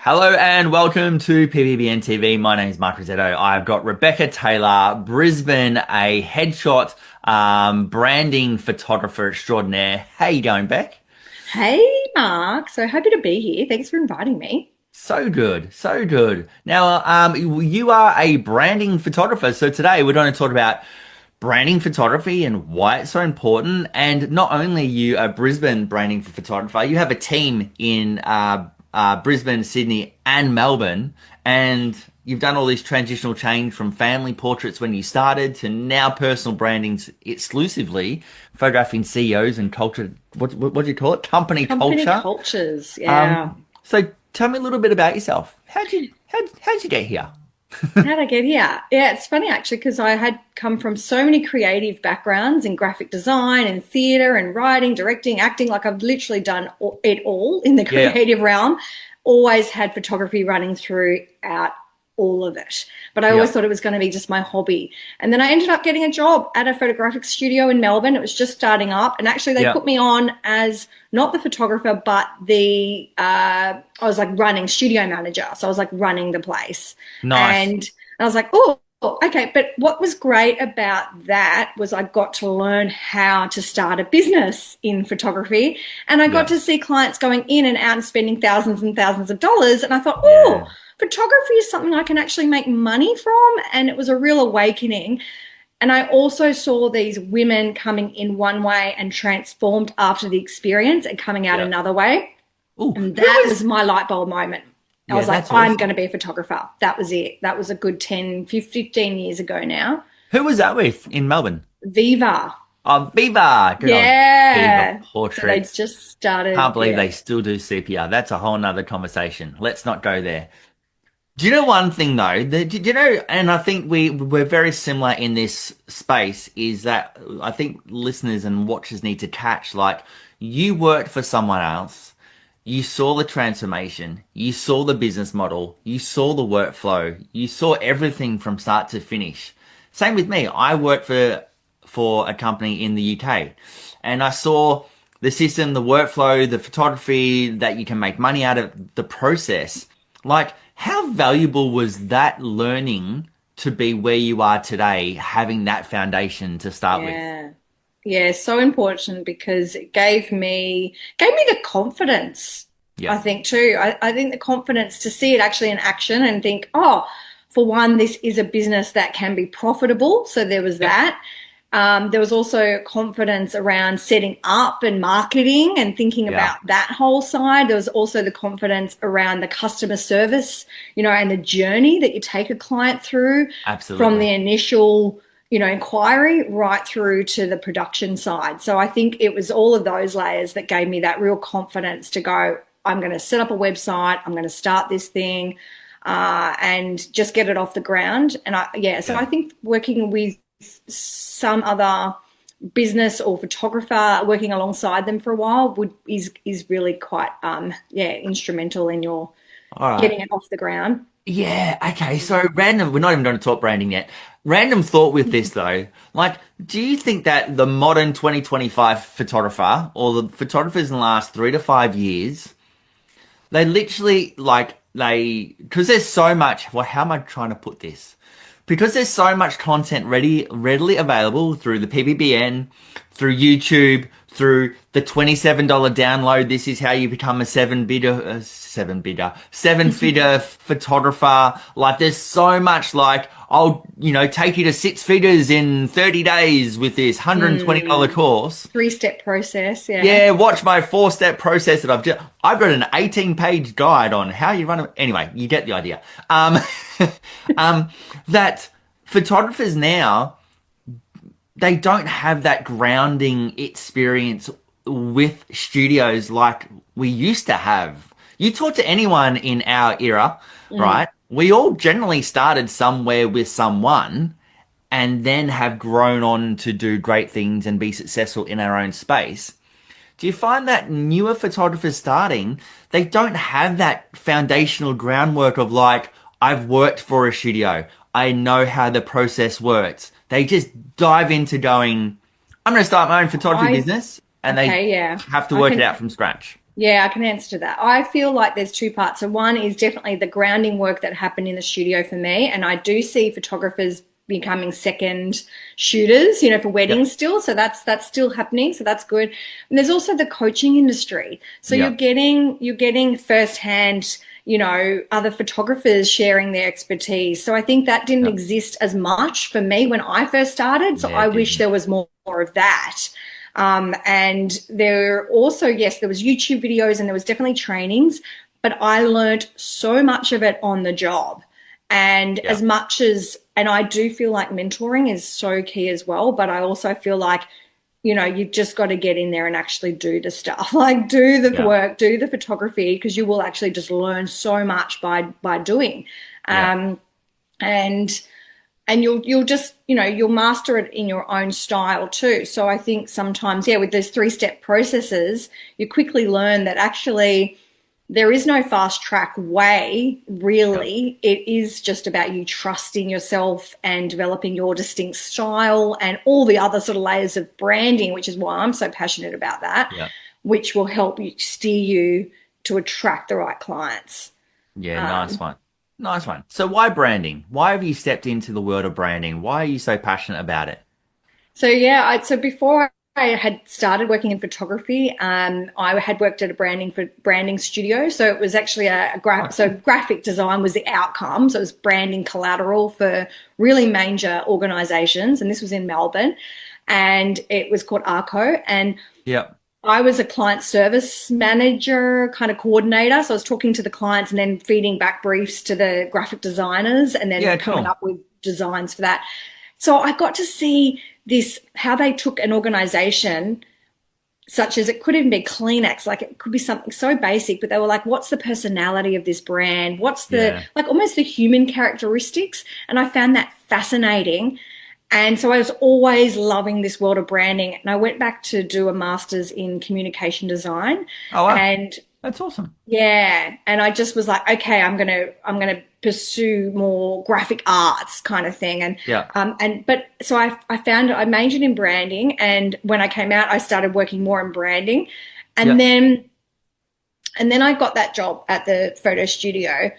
Hello and welcome to PPBN TV. My name is Mark Rosetto. I've got Rebecca Taylor, Brisbane, a headshot branding photographer extraordinaire. How you going, Beck? Hey, Mark. So happy to be here. Thanks for inviting me. So good, so good. Now, you are a branding photographer. So today we're going to talk about branding photography and why it's so important. And not only are you a Brisbane branding photographer, you have a team in Brisbane, Sydney, and Melbourne. And you've done all this transitional change from family portraits when you started to now personal brandings exclusively, photographing CEOs and culture. What do you call it? Company Company culture. cultures. Yeah. So tell me a little bit about yourself. How'd you get here? How'd I get here? Yeah, it's funny actually because I had come from so many creative backgrounds in graphic design and theatre and writing, directing, acting. Like I've literally done it all in the Yeah, creative realm. Always had photography running throughout all of it. But I yeah, always thought it was going to be just my hobby. And then I ended up getting a job at a photographic studio in Melbourne. It was just starting up. And actually, they yeah. put me on as not the photographer, but I was like running studio manager. So I was like running the place. Nice. And I was like, oh, okay. But what was great about that was I got to learn how to start a business in photography. And I got Yeah, to see clients going in and out and spending thousands and thousands of dollars. And I thought, yeah. oh, photography is something I can actually make money from. And it was a real awakening. And I also saw these women coming in one way and transformed after the experience and coming out Yeah. another way. Oh, And who that was was? my light bulb moment. I Yeah, was like, that's I'm going awesome. to be a photographer. That was it. That was a good 10, 15 years ago now. Who was that with in Melbourne? Viva. Oh, Viva. Good old Viva Yeah. So they portraits. just started. Can't believe Yeah. they still do CPR. That's a whole nother conversation. Let's not go there. Do you know one thing though? Do you know, and I think we're very similar in this space, is that I think listeners and watchers need to catch, like, you worked for someone else, you saw the transformation, you saw the business model, you saw the workflow, you saw everything from start to finish. Same with me. I worked for a company in the UK, and I saw the system, the workflow, the photography, that you can make money out of the process. Like, how valuable was that learning to be where you are today, having that foundation to start with? Yeah. Yeah, so important because it gave me the confidence, Yeah, I think too. I think the confidence to see it actually in action and think, oh, for one, this is a business that can be profitable. So there was yep, that. There was also confidence around setting up and marketing and thinking yeah, about that whole side. There was also the confidence around the customer service, and the journey that you take a client through from absolutely. the initial, inquiry right through to the production side. So I think it was all of those layers that gave me that real confidence to go, I'm going to set up a website, I'm going to start this thing, and just get it off the ground. And yeah, so Yeah. I think working with some other business or photographer working alongside them for a while is really quite yeah, instrumental in your All right. getting it off the ground. Yeah, okay. So random, we're not even going to talk branding yet. Random thought with this though. Like, do you think that the modern 2025 photographer or the photographers in the last 3 to 5 years, they literally because there's so much, well, how am I trying to put this? Because there's so much content readily available through the PPBN, through YouTube, through the $27 download. This is how you become a seven figure photographer. Like, there's so much, like, I'll, take you to six figures in 30 days with this $120 Mm. course. Three-step process, yeah. Yeah, watch my four-step process that I've got an 18-page guide on how you run it. Anyway, you get the idea. Um, that photographers now, they don't have that grounding experience with studios like we used to have. You talk to anyone in our era, Mm. right? We all generally started somewhere with someone and then have grown on to do great things and be successful in our own space. Do you find that newer photographers starting, they don't have that foundational groundwork of, like, I've worked for a studio, I know how the process works. They just dive into going, I'm going to start my own photography I business, and they Okay, yeah. have to I work it can out from scratch. Yeah, I can answer to that. I feel like there's two parts. So one is definitely the grounding work that happened in the studio for me, and I do see photographers becoming second shooters, for Yep. weddings still. So that's still happening. So that's good. And there's also the coaching industry. So you're Yep. getting firsthand, other photographers sharing their expertise. So I think that didn't Yep. exist as much for me when I first started. So Yeah, I it wish didn't. there was more of that. And there also, yes, there was YouTube videos and there was definitely trainings, but I learned so much of it on the job. And as Yep. much as, and I do feel like mentoring is so key as well, but I also feel like, you've just got to get in there and actually do the stuff, like do the Yep. work, do the photography, because you will actually just learn so much by doing. Yep. Um, and and you'll just you'll master it in your own style too. So I think sometimes, yeah, with those three-step processes, you quickly learn that actually there is no fast track way, Yep. really. It is just about you trusting yourself and developing your distinct style and all the other sort of layers of branding, which is why I'm so passionate about that, Yep. which will help you steer you to attract the right clients. Yeah, nice Um, one. Nice one. So why branding? Why have you stepped into the world of branding? Why are you so passionate about it? So yeah, so before I had started working in photography, I had worked at a branding studio. So it was actually Oh, so cool. graphic design was the outcome. So it was branding collateral for really major organisations, and this was in Melbourne, and it was called Arco. And Yep. I was a client service manager, kind of coordinator. So I was talking to the clients and then feeding back briefs to the graphic designers, and then Yeah, coming cool. up with designs for that. So I got to see this, how they took an organization, such as it could even be Kleenex, like it could be something so basic, but they were like, what's the personality of this brand? What's the, Yeah. like almost the human characteristics? And I found that fascinating. And so I was always loving this world of branding. And I went back to do a master's in communication design. Oh, wow. And That's awesome. yeah, and I just was like, okay, I'm gonna pursue more graphic arts kind of thing, Yeah. but so I found I majored in branding, and when I came out, I started working more in branding, and Yep. then and then I got that job at the photo studio,